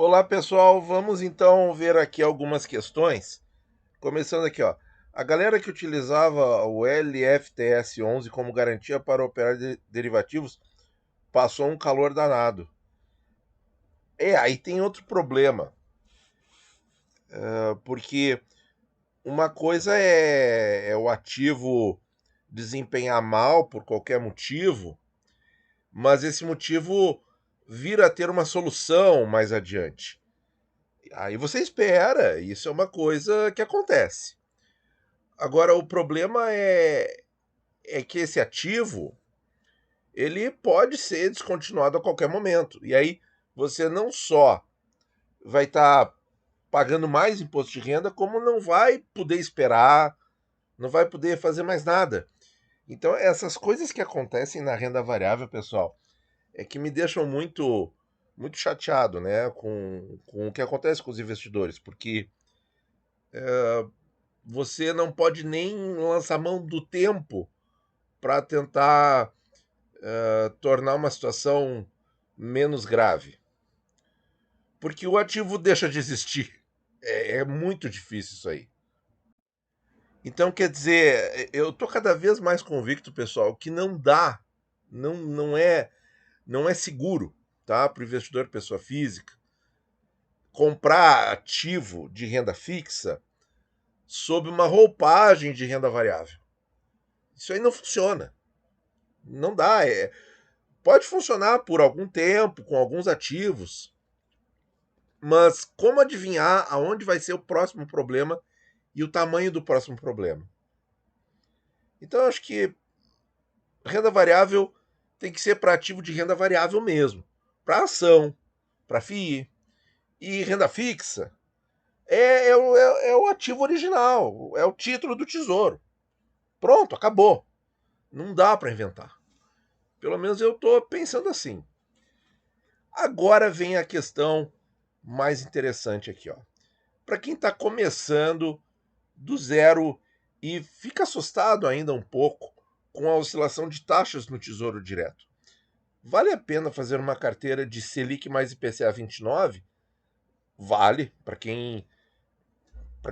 Olá pessoal, vamos então ver aqui algumas questões. Começando aqui, ó. A galera que utilizava o LFTS11 como garantia para operar derivativos passou um calor danado. Aí tem outro problema, porque uma coisa é o ativo desempenhar mal por qualquer motivo, mas esse motivo vir a ter uma solução mais adiante. Aí você espera, isso é uma coisa que acontece. Agora, o problema é que esse ativo ele pode ser descontinuado a qualquer momento. E aí você não só vai estar pagando mais imposto de renda, como não vai poder esperar, não vai poder fazer mais nada. Então, essas coisas que acontecem na renda variável, pessoal, é que me deixam muito chateado, né, com o que acontece com os investidores, porque você não pode nem lançar mão do tempo para tentar tornar uma situação menos grave. Porque o ativo deixa de existir. É muito difícil isso aí. Então, quer dizer, eu estou cada vez mais convicto, pessoal, que não dá, não é seguro, tá, para o investidor pessoa física comprar ativo de renda fixa sob uma roupagem de renda variável. Isso aí não funciona. Não dá. Pode funcionar por algum tempo, com alguns ativos, mas como adivinhar aonde vai ser o próximo problema e o tamanho do próximo problema? Então, eu acho que renda variável tem que ser para ativo de renda variável mesmo, para ação, para FII. E renda fixa é o ativo original, é o título do tesouro. Pronto, acabou. Não dá para inventar. Pelo menos eu estou pensando assim. Agora vem a questão mais interessante aqui, ó. Para quem está começando do zero e fica assustado ainda um pouco com a oscilação de taxas no Tesouro Direto. Vale a pena fazer uma carteira de Selic mais IPCA 29? Vale, para quem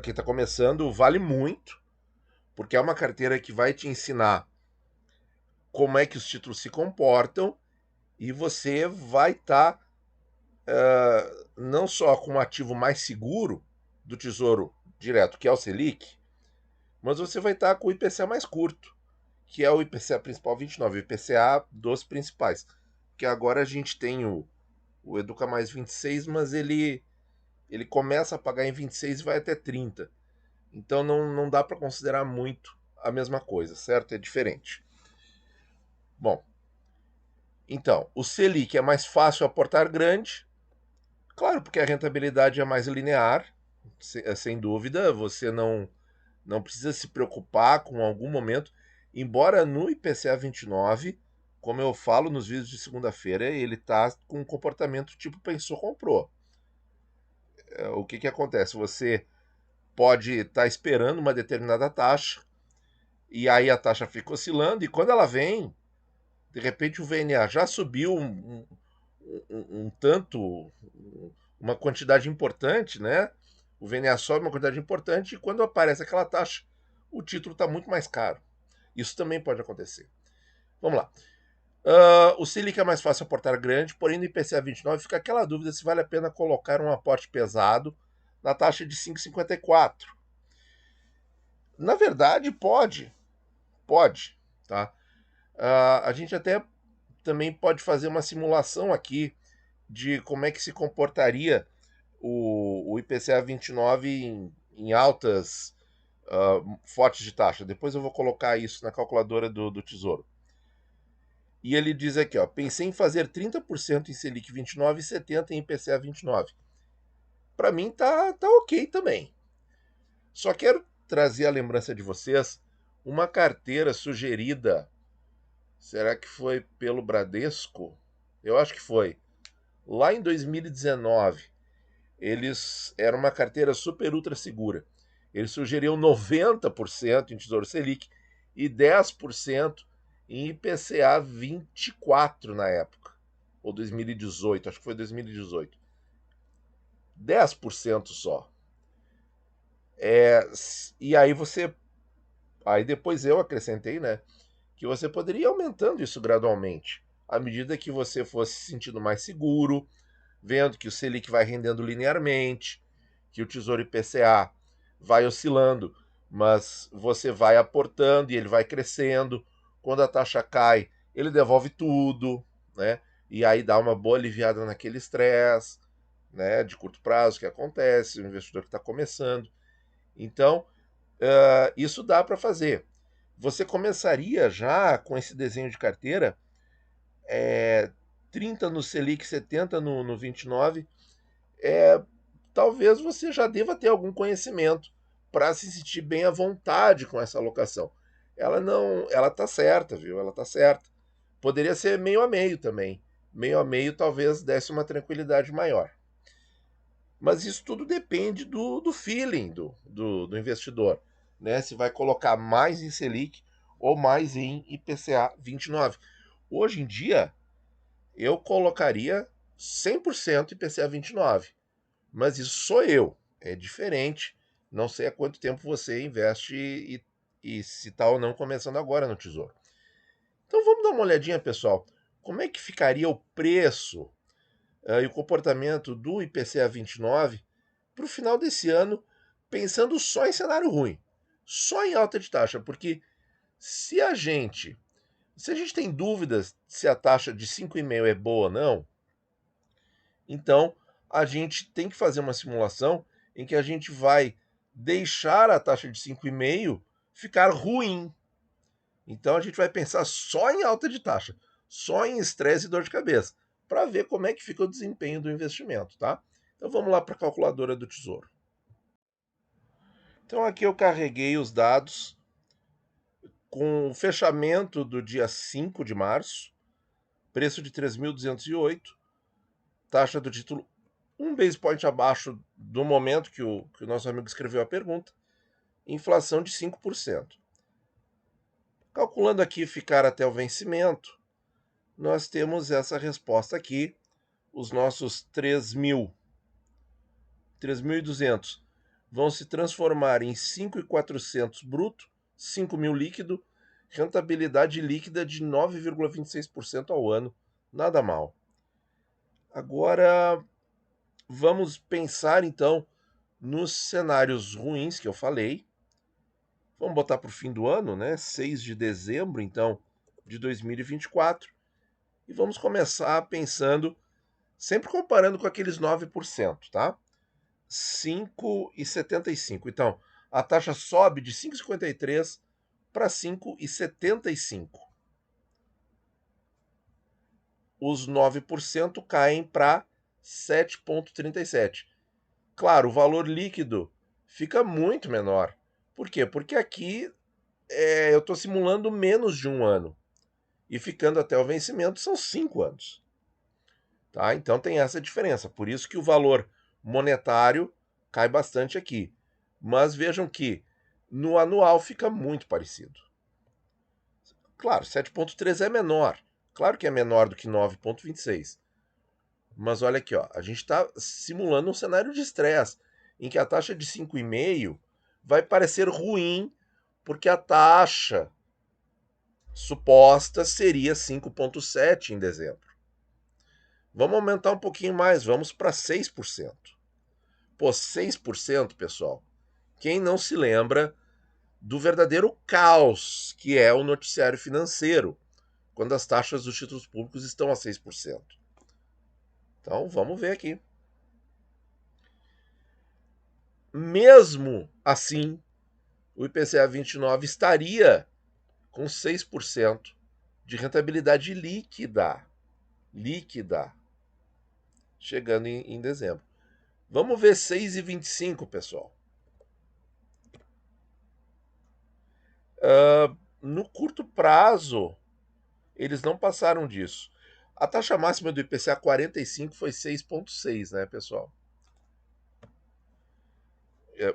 está começando, vale muito, porque é uma carteira que vai te ensinar como é que os títulos se comportam e você vai estar não só com um ativo mais seguro do Tesouro Direto, que é o Selic, mas você vai estar com o IPCA mais curto, que é o IPCA principal 29, o IPCA dos principais. Que agora a gente tem o Educa Mais 26, mas ele começa a pagar em 26 e vai até 30. Então não dá para considerar muito a mesma coisa, certo? É diferente. Bom, então, o Selic é mais fácil aportar grande, claro, porque a rentabilidade é mais linear, sem dúvida, você não precisa se preocupar com algum momento, embora no IPCA 29, como eu falo nos vídeos de segunda-feira, ele está com um comportamento tipo pensou, comprou. O que acontece? Você pode estar esperando uma determinada taxa, e aí a taxa fica oscilando, e quando ela vem, de repente o VNA já subiu um tanto, uma quantidade importante, né? O VNA sobe uma quantidade importante, e quando aparece aquela taxa, o título está muito mais caro. Isso também pode acontecer. Vamos lá. O Selic é mais fácil aportar grande, porém no IPCA 29 fica aquela dúvida se vale a pena colocar um aporte pesado na taxa de 5,54. Na verdade, pode, tá? A gente até também pode fazer uma simulação aqui de como é que se comportaria o IPCA 29 em altas fortes de taxa. Depois eu vou colocar isso na calculadora do Tesouro. E ele diz aqui, ó, pensei em fazer 30% em Selic 29 e 70% em IPCA 29. Para mim tá ok também. Só quero trazer a lembrança de vocês uma carteira sugerida. Será que foi pelo Bradesco? Eu acho que foi. Lá em 2019, eles eram uma carteira super ultra segura. Eles sugeriam 90% em Tesouro Selic e 10% em IPCA 24 na época, ou 2018, acho que foi 2018. 10% só. E aí aí depois eu acrescentei, né, que você poderia ir aumentando isso gradualmente, à medida que você fosse se sentindo mais seguro, vendo que o Selic vai rendendo linearmente, que o Tesouro IPCA vai oscilando, mas você vai aportando e ele vai crescendo. Quando a taxa cai, ele devolve tudo, né? E aí dá uma boa aliviada naquele estresse, né, de curto prazo que acontece, o investidor que está começando. Então, isso dá para fazer. Você começaria já com esse desenho de carteira, 30 no Selic, 70 no 29, talvez você já deva ter algum conhecimento para se sentir bem à vontade com essa alocação. Ela tá certa, viu? Ela tá certa. Poderia ser meio a meio também. Meio a meio talvez desse uma tranquilidade maior. Mas isso tudo depende do feeling do investidor, né? Se vai colocar mais em Selic ou mais em IPCA 29. Hoje em dia, eu colocaria 100% IPCA 29. Mas isso sou eu. É diferente. Não sei há quanto tempo você investe e se está ou não começando agora no Tesouro. Então vamos dar uma olhadinha, pessoal. Como é que ficaria o preço e o comportamento do IPCA 29 para o final desse ano, pensando só em cenário ruim, só em alta de taxa? Porque se a gente, se a gente tem dúvidas se a taxa de 5,5 é boa ou não, então a gente tem que fazer uma simulação em que a gente vai deixar a taxa de 5,5 ficar ruim. Então a gente vai pensar só em alta de taxa, só em estresse e dor de cabeça, para ver como é que fica o desempenho do investimento, tá? Então vamos lá para a calculadora do Tesouro. Então aqui eu carreguei os dados com o fechamento do dia 5 de março, preço de 3.208, taxa do título um base point abaixo do momento que o nosso amigo escreveu a pergunta, inflação de 5%. Calculando aqui ficar até o vencimento, nós temos essa resposta aqui, os nossos 3.200 vão se transformar em 5.400 bruto, 5.000 líquido, rentabilidade líquida de 9,26% ao ano, nada mal. Agora, vamos pensar então nos cenários ruins que eu falei. Vamos botar para o fim do ano, né? 6 de dezembro, então, de 2024. E vamos começar pensando, sempre comparando com aqueles 9%, tá? 5,75. Então, a taxa sobe de 5,53 para 5,75. Os 9% caem para 7,37. Claro, o valor líquido fica muito menor. Por quê? Porque aqui eu estou simulando menos de um ano. E ficando até o vencimento são 5 anos. Tá? Então tem essa diferença. Por isso que o valor monetário cai bastante aqui. Mas vejam que no anual fica muito parecido. Claro, 7,3 é menor. Claro que é menor do que 9,26. Mas olha aqui, ó, a gente está simulando um cenário de estresse, em que a taxa de 5,5 vai parecer ruim, porque a taxa suposta seria 5,7 em dezembro. Vamos aumentar um pouquinho mais, vamos para 6%. Pô, 6%, pessoal. Quem não se lembra do verdadeiro caos que é o noticiário financeiro, quando as taxas dos títulos públicos estão a 6%. Então, vamos ver aqui. Mesmo assim, o IPCA 29 estaria com 6% de rentabilidade líquida. Líquida. Chegando em dezembro. Vamos ver 6,25, pessoal. No curto prazo, eles não passaram disso. A taxa máxima do IPCA 45 foi 6,6, né, pessoal?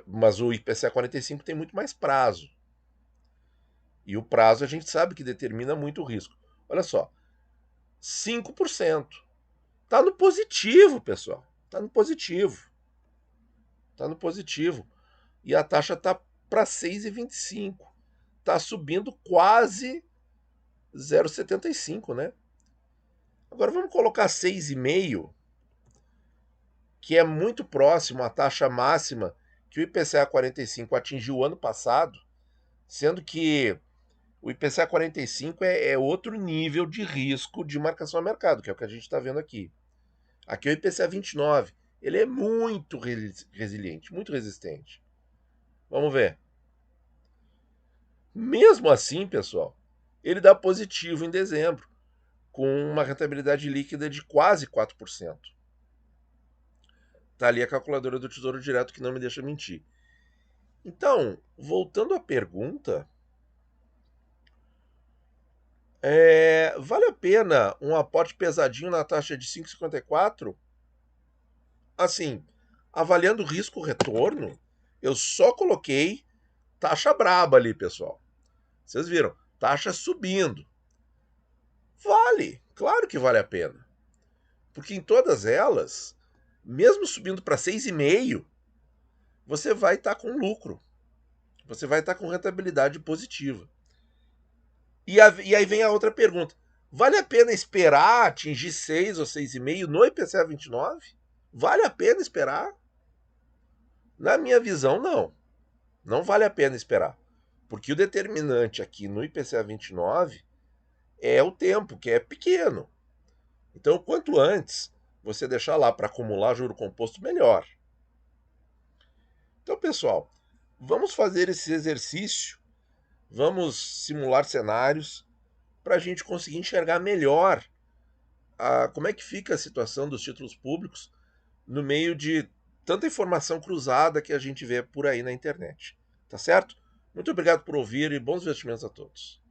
Mas o IPCA 45 tem muito mais prazo. E o prazo a gente sabe que determina muito o risco. Olha só, 5%. Tá no positivo, pessoal. Tá no positivo. Está no positivo. E a taxa está para 6,25. Está subindo quase 0,75, né? Agora vamos colocar 6,5, que é muito próximo à taxa máxima que o IPCA 45 atingiu ano passado, sendo que o IPCA 45 é outro nível de risco de marcação a mercado, que é o que a gente está vendo aqui. Aqui é o IPCA 29. Ele é muito resiliente, muito resistente. Vamos ver. Mesmo assim, pessoal, ele dá positivo em dezembro, com uma rentabilidade líquida de quase 4%. Tá ali a calculadora do Tesouro Direto que não me deixa mentir. Então, voltando à pergunta, vale a pena um aporte pesadinho na taxa de 5,54? Assim, avaliando risco-retorno, eu só coloquei taxa braba ali, pessoal. Vocês viram? Taxa subindo. Vale, claro que vale a pena. Porque em todas elas, mesmo subindo para 6,5, você vai estar com lucro. Você vai estar com rentabilidade positiva. E aí vem a outra pergunta. Vale a pena esperar atingir 6 ou 6,5 no IPCA 29? Vale a pena esperar? Na minha visão, não. Não vale a pena esperar. Porque o determinante aqui no IPCA 29 é o tempo, que é pequeno. Então, quanto antes você deixar lá para acumular juro composto, melhor. Então, pessoal, vamos fazer esse exercício, vamos simular cenários para a gente conseguir enxergar melhor como é que fica a situação dos títulos públicos no meio de tanta informação cruzada que a gente vê por aí na internet. Tá certo? Muito obrigado por ouvir e bons investimentos a todos.